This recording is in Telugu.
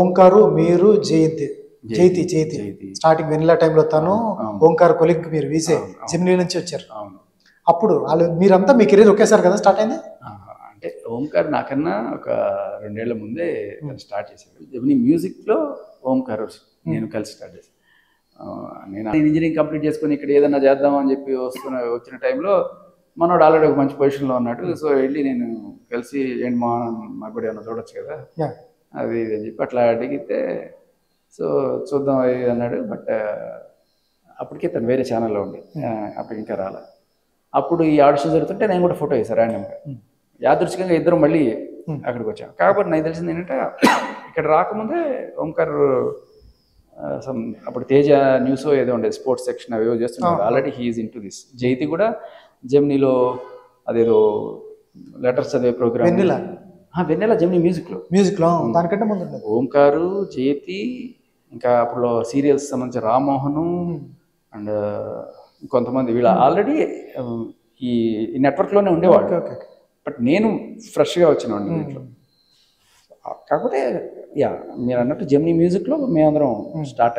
ఓంకారు, మీరు, జయంతి జైతి జైతి స్టార్టింగ్ వెనిలా టైంలో తను ఓంకార్ కొలిక్ మీరు వీసే జెమినీ నుంచి వచ్చారు. అప్పుడు వాళ్ళు మీరంతా మీ కెరీర్ ఒకేసారి కదా స్టార్ట్ అయింది? అంటే ఓంకార్ నాకన్నా ఒక 2 ఏళ్ల ముందే స్టార్ట్ చేశాడు. జెమినీ మ్యూజిక్లో ఓంకార్ నేను కలిసి స్టార్ట్ చేశాను. నేను ఇంజనీరింగ్ కంప్లీట్ చేసుకుని ఇక్కడ ఏదన్నా చేద్దామని చెప్పి వచ్చిన టైంలో మనోడు ఆల్రెడీ ఒక మంచి పొజిషన్లో ఉన్నాడు. సో వెళ్ళి నేను కలిసి ఏంటి మాకు కూడా ఏమన్నా చూడొచ్చు కదా అది ఇది అని చెప్పి అట్లా అడిగితే సో చూద్దాం అది అన్నాడు. బట్ అప్పటికే తను వేరే ఛానల్లో ఉండి అప్పుడు ఇంకా రాలే. అప్పుడు ఈ ఆడిషన్ జరుగుతుంటే నేను కూడా ఫోటో వేసాను ర్యాండమ్గా. యాదృచ్ఛికంగా ఇద్దరం మళ్ళీ అక్కడికి వచ్చాం. కాకపోతే నాకు తెలిసింది ఏంటంటే ఇక్కడ రాకముందే ఓంకార్ అప్పుడు తేజ న్యూస్ ఏదో ఉండేది స్పోర్ట్స్ సెక్షన్ అవేవో చేస్తున్నాడు. Already he's into this. జైతి కూడా జెమినీలో అదేదో లెటర్స్ చదివే ప్రోగ్రామ్ వెన్నెల జెమినీ మ్యూజిక్లో దానికంటే ముందు ఓంకారు, జయతి, ఇంకా అప్పుడు సీరియల్స్ సంబంధించి రామ్మోహను అండ్ కొంతమంది వీళ్ళ ఆల్రెడీ ఈ నెట్వర్క్లోనే ఉండేవాడు. బట్ నేను ఫ్రెష్గా వచ్చినవాడిని దీంట్లో. కాకపోతే మీరు అన్నట్టు జెమినీ మ్యూజిక్లో మేమందరం స్టార్ట్ అయ్యాం.